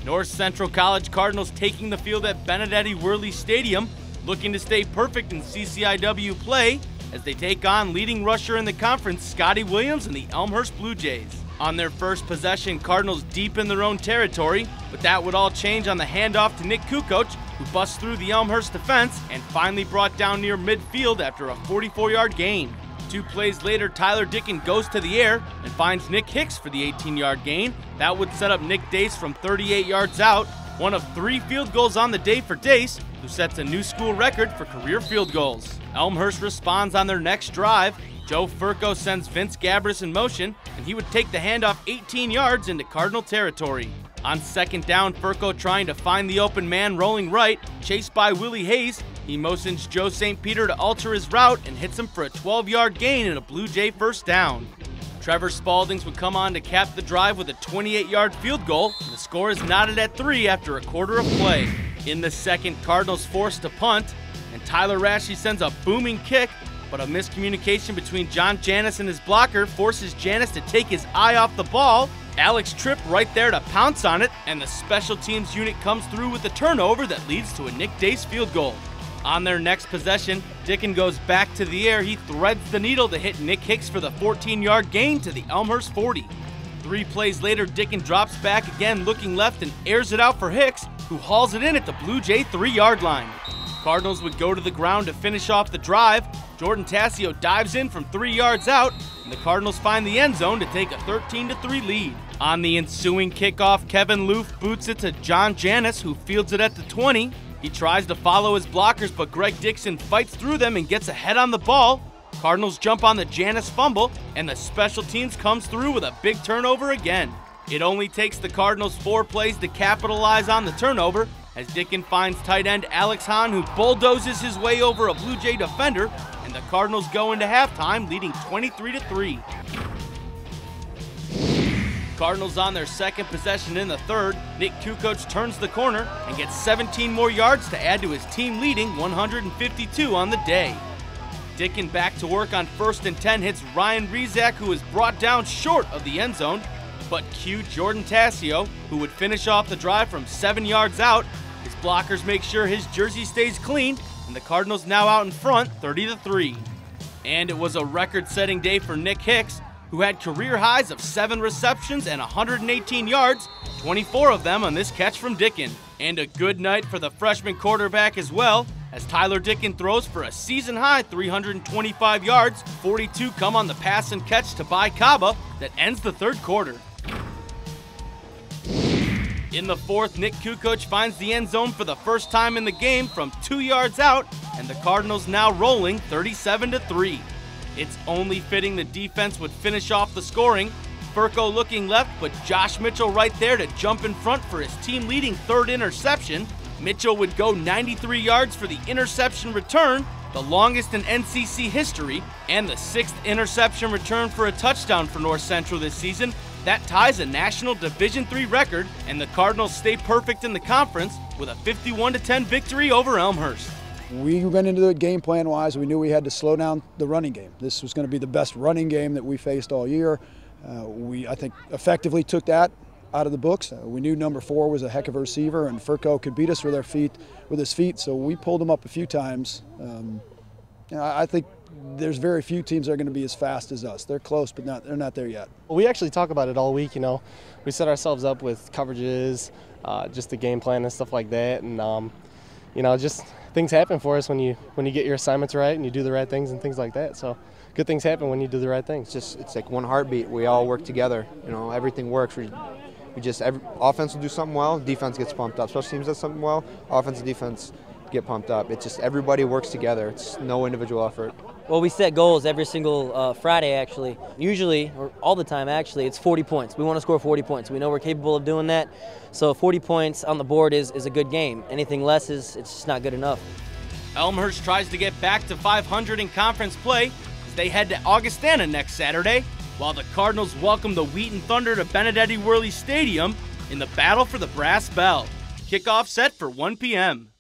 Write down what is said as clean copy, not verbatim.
North Central College Cardinals taking the field at Benedetti Worley Stadium, looking to stay perfect in CCIW play as they take on leading rusher in the conference Scotty Williams and the Elmhurst Blue Jays. On their first possession, Cardinals deep in their own territory, but that would all change on the handoff to Nick Kukoc, who busts through the Elmhurst defense and finally brought down near midfield after a 44-yard gain. 2 plays later, Tyler Dicken goes to the air and finds Nick Hicks for the 18-yard gain. That would set up Nick Dace from 38 yards out, one of 3 field goals on the day for Dace, who sets a new school record for career field goals. Elmhurst responds on their next drive. Joe Furco sends Vince Gabris in motion, and he would take the handoff 18 yards into Cardinal territory. On second down, Furco trying to find the open man rolling right, chased by Willie Hayes. He motions Joe St. Peter to alter his route and hits him for a 12-yard gain and a Blue Jay first down. Trevor Spaldings would come on to cap the drive with a 28-yard field goal, and the score is knotted at 3 after a quarter of play. In the second, Cardinals forced to punt, and Tyler Rashi sends a booming kick, but a miscommunication between John Janis and his blocker forces Janis to take his eye off the ball. Alex tripped right there to pounce on it, and the special teams unit comes through with a turnover that leads to a Nick Dace field goal. On their next possession, Dicken goes back to the air. He threads the needle to hit Nick Hicks for the 14-yard gain to the Elmhurst 40. 3 plays later, Dicken drops back again, looking left and airs it out for Hicks, who hauls it in at the Blue Jay 3-yard line. Cardinals would go to the ground to finish off the drive. Jordan Tassio dives in from 3 yards out, and the Cardinals find the end zone to take a 13-3 lead. On the ensuing kickoff, Kevin Loof boots it to John Janis, who fields it at the 20. He tries to follow his blockers, but Greg Dixon fights through them and gets ahead on the ball. Cardinals jump on the Janis fumble, and the special teams comes through with a big turnover again. It only takes the Cardinals 4 plays to capitalize on the turnover, as Dicken finds tight end Alex Hahn, who bulldozes his way over a Blue Jay defender, and the Cardinals go into halftime leading 23-3. Cardinals on their second possession in the third. Nick Kukoc turns the corner and gets 17 more yards to add to his team leading 152 on the day. Dicken back to work on 1st and 10 hits Ryan Rezak, who is brought down short of the end zone, but cue Jordan Tassio, who would finish off the drive from 7 yards out. His blockers make sure his jersey stays clean, and the Cardinals now out in front 30-3. And it was a record-setting day for Nick Hicks, who had career highs of 7 receptions and 118 yards, 24 of them on this catch from Dicken. And a good night for the freshman quarterback as well, as Tyler Dicken throws for a season-high 325 yards, 42 come on the pass and catch to Bai Kaba that ends the third quarter. In the fourth, Nick Kukoc finds the end zone for the first time in the game from 2 yards out, and the Cardinals now rolling 37-3. It's only fitting the defense would finish off the scoring. Furco looking left, but Josh Mitchell right there to jump in front for his team-leading 3rd interception. Mitchell would go 93 yards for the interception return, the longest in NCC history, and the 6th interception return for a touchdown for North Central this season. That ties a national Division III record, and the Cardinals stay perfect in the conference with a 51-10 victory over Elmhurst. We went into the game plan-wise. We knew we had to slow down the running game. This was going to be the best running game that we faced all year. I think, effectively took that out of the books. We knew number 4 was a heck of a receiver, and Furco could beat us with his feet. So we pulled him up a few times. I think there's very few teams that are going to be as fast as us. They're close, but they're not there yet. Well, we actually talk about it all week. We set ourselves up with coverages, just the game plan and stuff like that, and just things happen for us when you get your assignments right and you do the right things and things like that. So good things happen when you do the right things. It's like one heartbeat. We all work together. Everything works. Every offense will do something well, defense gets pumped up. Special teams does something well, offense and defense get pumped up. It's just everybody works together. It's no individual effort. Well, we set goals every single Friday, actually. Usually, or all the time, actually, it's 40 points. We want to score 40 points. We know we're capable of doing that. So 40 points on the board is a good game. Anything less it's just not good enough. Elmhurst tries to get back to 500 in conference play as they head to Augustana next Saturday, while the Cardinals welcome the Wheaton Thunder to Benedetti Worley Stadium in the battle for the Brass Bell. Kickoff set for 1 p.m.